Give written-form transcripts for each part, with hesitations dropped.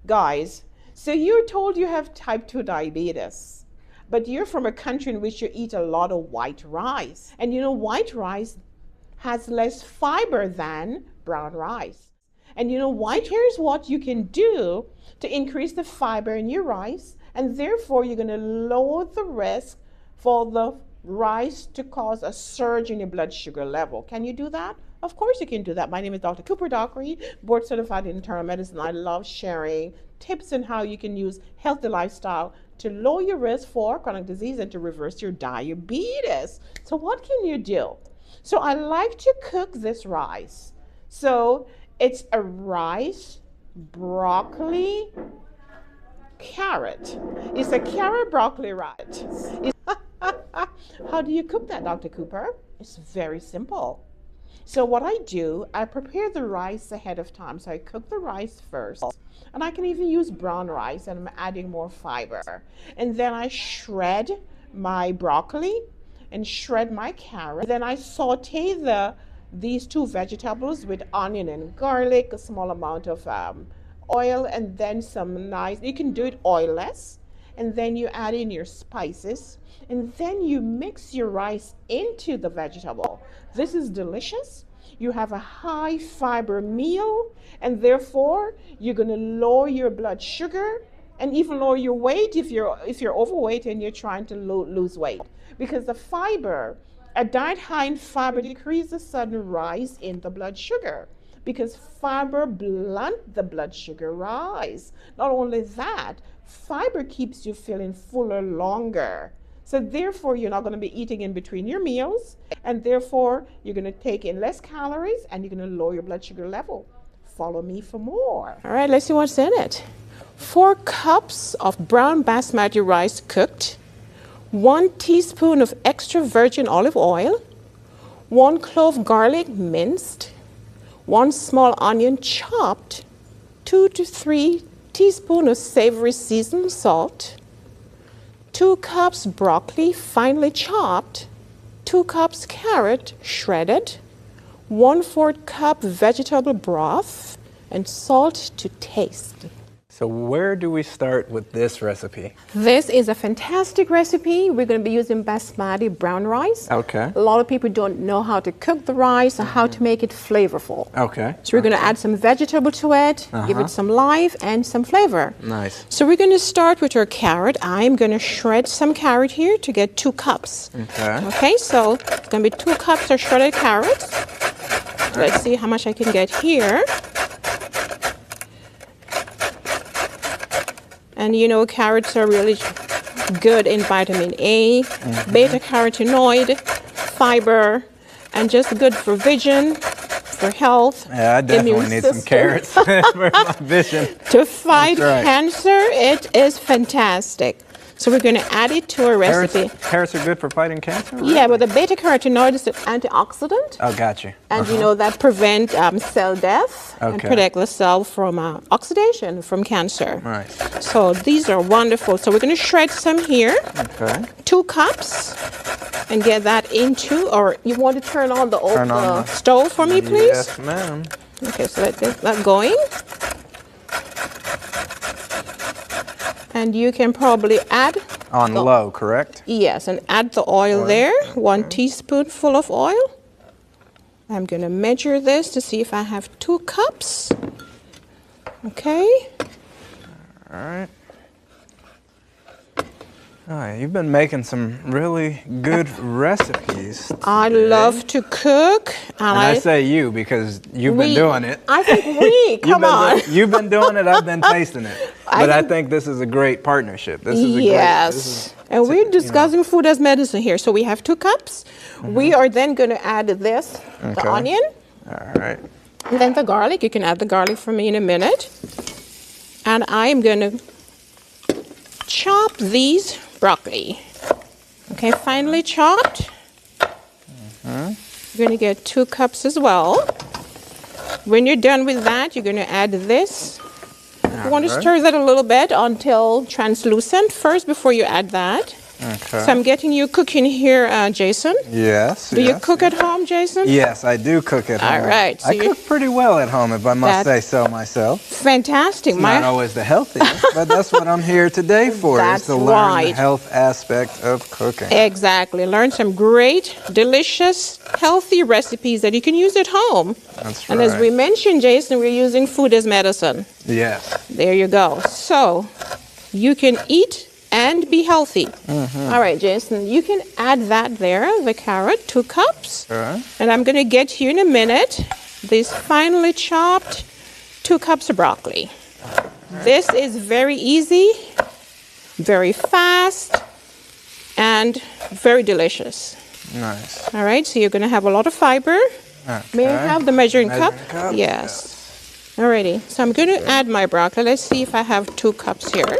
Guys, so you're told you have type 2 diabetes, but you're from a country in which you eat a lot of white rice. And you know, white rice has less fiber than brown rice. And you know, here's what you can do to increase the fiber in your rice, and therefore you're going to lower the risk for the rice to cause a surge in your blood sugar level. Can you do that? Of course you can do that. My name is Dr. Cooper Dockery, board certified in internal medicine. I love sharing tips on how you can use healthy lifestyle to lower your risk for chronic disease and to reverse your diabetes. So what can you do? So I like to cook this rice. So it's a rice, broccoli, carrot. It's a carrot broccoli rice. How do you cook that, Dr. Cooper? It's very simple. So what I do, I prepare the rice ahead of time. So I cook the rice first, and I can even use brown rice, and I'm adding more fiber. And then I shred my broccoli and shred my carrot. Then I saute these two vegetables with onion and garlic, a small amount of oil, and then some nice, you can do it oilless, and then you add in your spices, and then you mix your rice into the vegetable. This is delicious. You have a high fiber meal, and therefore you're going to lower your blood sugar and even lower your weight if you're overweight and you're trying to lose weight. Because the fiber, a diet high in fiber decreases the sudden rise in the blood sugar, because fiber blunt the blood sugar rise. Not only that, fiber keeps you feeling fuller longer. So therefore, you're not going to be eating in between your meals, and therefore, you're going to take in less calories, and you're going to lower your blood sugar level. Follow me for more. All right, let's see what's in it. 4 cups of brown basmati rice cooked, 1 teaspoon of extra virgin olive oil, 1 clove garlic minced, 1 small onion chopped, 2 to 3 teaspoons of savory seasoned salt, 2 cups broccoli finely chopped, 2 cups carrot shredded, 1/4 cup vegetable broth, and salt to taste. So where do we start with this recipe? This is a fantastic recipe. We're going to be using basmati brown rice. Okay. A lot of people don't know how to cook the rice or how to make it flavorful. Okay. So we're going to add some vegetable to it, give it some life and some flavor. Nice. So we're going to start with our carrot. I'm going to shred some carrot here to get 2 cups. Okay. Okay, so it's going to be 2 cups of shredded carrots. Let's see how much I can get here. And you know, carrots are really good in vitamin A, beta carotenoid, fiber, and just good for vision, for health. Yeah, I definitely need some carrots for my vision. To fight cancer, it is fantastic. So we're going to add it to our recipe. Carrots are good for fighting cancer? Really? Yeah, but the beta carotenoid is an antioxidant. Oh, gotcha. And you know, that prevent cell death and protect the cell from oxidation from cancer. Right. So these are wonderful. So we're going to shred some here. Okay. 2 cups. And get that into, or you want to turn on the stove for me, please? Yes, ma'am. Okay, so let's get that going. And you can probably add on low, correct? Yes, and add the oil there. 1 teaspoonful of oil. I'm going to measure this to see if I have 2 cups. Okay. All right. All right, you've been making some really good recipes today. I love to cook. And I say you because you've been doing it. I think we, come on. You've been doing it, I've been tasting it. But I think this is a great partnership. This is a yes. And we're discussing food as medicine here. So we have 2 cups. We are then going to add this, the onion. All right. And then the garlic. You can add the garlic for me in a minute. And I am going to chop these broccoli. Okay, finely chopped. You're going to get 2 cups as well. When you're done with that, you're going to add this. You want to stir that a little bit until translucent first before you add that. Okay. So I'm getting you cooking here, Jason. Yes. Do you cook at home, Jason? Yes, I do cook at home. All right. So I cook pretty well at home, if I must say so myself. Fantastic. It's not always the healthiest, but that's what I'm here today for, is to learn the health aspect of cooking. Exactly. Learn some great, delicious, healthy recipes that you can use at home. That's right. And as we mentioned, Jason, we're using food as medicine. Yes. There you go. So you can eat and be healthy. All right, Jason, you can add that there, the carrot, 2 cups. And I'm going to get you in a minute this finely chopped 2 cups of broccoli. This is very easy, very fast, and very delicious. Nice. All right, so you're going to have a lot of fiber. Okay. May I have the measuring cup? cup? Yes. Alrighty, so I'm going to add my broccoli. Let's see if I have 2 cups here.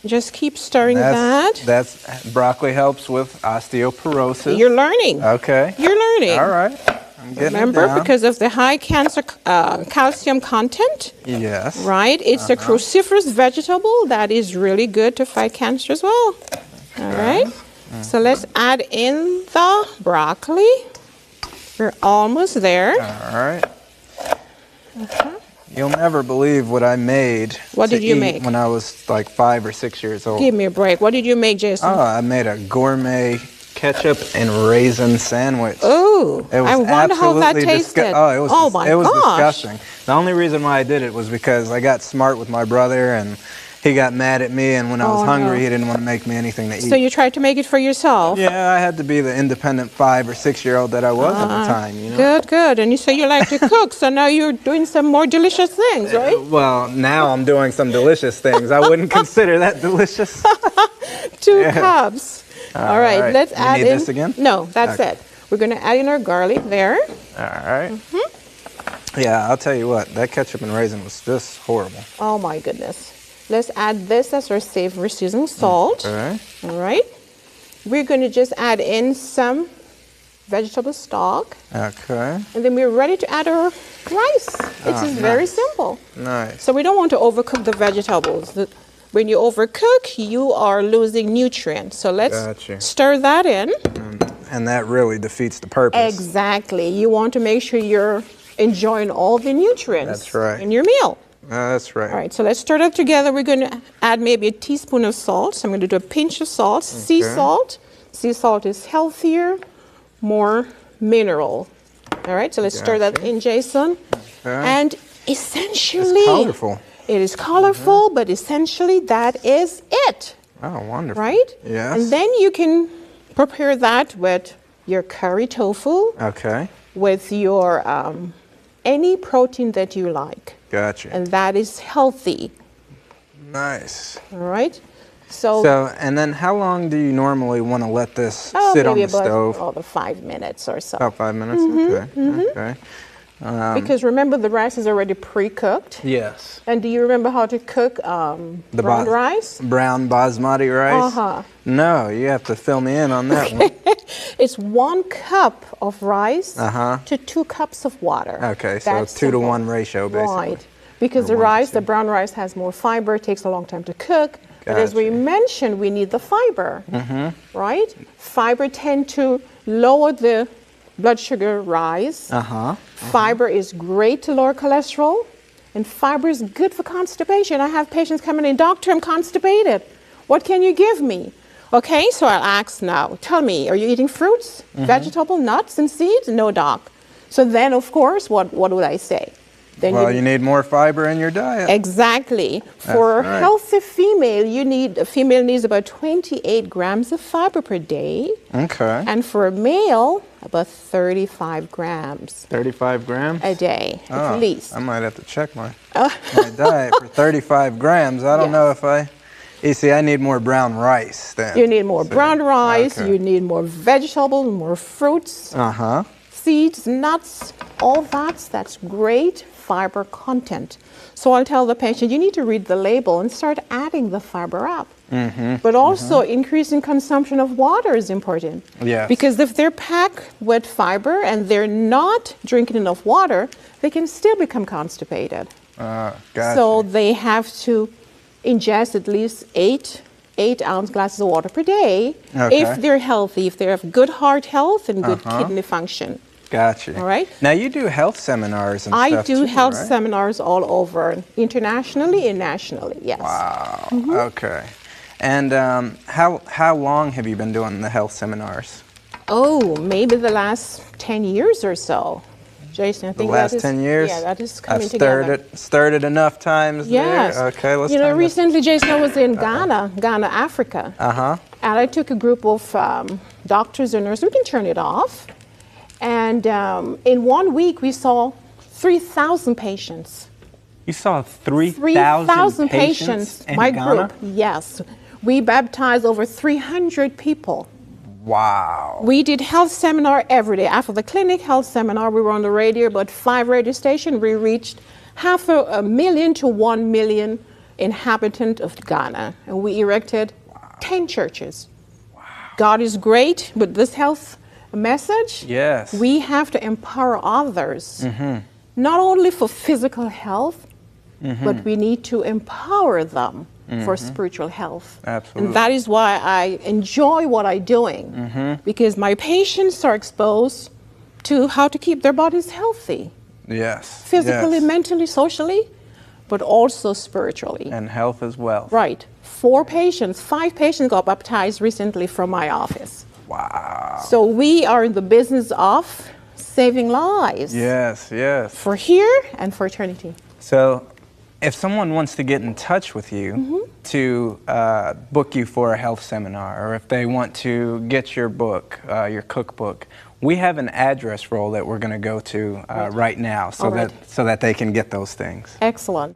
Just keep stirring That's broccoli helps with osteoporosis. You're learning. Okay. You're learning. All right. I'm getting Remember, it down. because of the high calcium content. Yes. Right? It's a cruciferous vegetable that is really good to fight cancer as well. All right. So let's add in the broccoli. We're almost there. All right. You'll never believe what I made. What did you make? When I was like 5 or 6 years old. Give me a break. What did you make, Jason? Oh, I made a gourmet ketchup and raisin sandwich. Oh, I wonder how that tasted. It was gosh. disgusting. The only reason why I did it was because I got smart with my brother and he got mad at me, and when I was hungry, he didn't want to make me anything to eat. So you tried to make it for yourself? Yeah, I had to be the independent 5 or 6 year old that I was at the time, you know. Good, good. And you say you like to cook, so now you're doing some more delicious things, right? Well, now I'm doing some delicious things. I wouldn't consider that delicious. 2 cups. All right, let's add in. You need this again? No, that's it. We're going to add in our garlic there. All right. Yeah, I'll tell you what, that ketchup and raisin was just horrible. Oh my goodness. Let's add this as our savory seasoning salt. Okay. All right. We're going to just add in some vegetable stock. Okay. And then we're ready to add our rice. It's just very simple. Nice. So we don't want to overcook the vegetables. When you overcook, you are losing nutrients. So let's stir that in. And that really defeats the purpose. Exactly. You want to make sure you're enjoying all the nutrients in your meal. That's right. All right, so let's stir it together. We're going to add maybe a teaspoon of salt. So I'm going to do a pinch of salt, sea salt. Sea salt is healthier, more mineral. All right, so let's stir that in, Jason. And essentially, it's colorful. It is colorful, but essentially that is it. Oh, wonderful. Right? Yes. And then you can prepare that with your curry tofu. Okay. With your any protein that you like. Gotcha. And that is healthy. Nice. All right. So and then how long do you normally want to let this sit on the stove? Maybe about 5 minutes or so. About 5 minutes? Okay. Because remember, the rice is already pre-cooked. Yes. And do you remember how to cook brown rice? Brown basmati rice? No, you have to fill me in on that one. It's 1 cup of rice to 2 cups of water. Okay, so it's 2 to 1 ratio, basically. Right. Because the brown rice has more fiber, it takes a long time to cook. But as we mentioned, we need the fiber, right? Fiber tend to lower the blood sugar rise. Fiber is great to lower cholesterol, and fiber is good for constipation. I have patients coming in, doctor, I'm constipated. What can you give me? Okay, so I'll ask now, tell me, are you eating fruits, vegetable, nuts, and seeds? No, doc. So then, of course, what would I say? Then you need more fiber in your diet. Exactly. For a healthy female, a female needs about 28 grams of fiber per day. Okay. And for a male, about 35 grams. 35 grams? A day, at least. I might have to check my diet for 35 grams. I don't know if you see, I need more brown rice then. You need more brown rice, you need more vegetables, more fruits, seeds, nuts, all that's great fiber content. So I'll tell the patient, you need to read the label and start adding the fiber up. But also increasing consumption of water is important. Yes. Because if they're packed with fiber and they're not drinking enough water, they can still become constipated. So they have to ingest at least 8-ounce glasses of water per day Okay. if they're healthy, if they have good heart health and good kidney function. Gotcha. All right. Now you do health seminars and I stuff do too, health right? seminars all over, internationally and nationally, yes. Wow. Okay. And how long have you been doing the health seminars? Oh, maybe the last 10 years or so. Jason, I think The last that is, 10 years? Yeah, that is coming I've together. stirred it enough times Yes. there. Okay, let's You know, time this. recently, Jason, I was in Ghana, Africa. And I took a group of doctors and nurses. We can turn it off. And in 1 week, we saw 3,000 patients. You saw 3,000 patients in My Ghana? group, yes. We baptized over 300 people. Wow. We did health seminar every day. After the clinic health seminar, we were on the radio, about 5 radio stations. We reached 500,000 to 1 million inhabitants of Ghana. And we erected 10 churches. God is great, but this health message, Yes. we have to empower others, not only for physical health, but we need to empower them for spiritual health. Absolutely. And that is why I enjoy what I'm doing, because my patients are exposed to how to keep their bodies healthy, Yes. physically, yes. mentally, socially, but also spiritually. And health as well. Right. 5 patients got baptized recently from my office. Wow. So we are in the business of saving lives. Yes, yes. For here and for eternity. So if someone wants to get in touch with you to book you for a health seminar, or if they want to get your book, your cookbook, we have an address roll that we're going to go to right now so All right. that they can get those things. Excellent.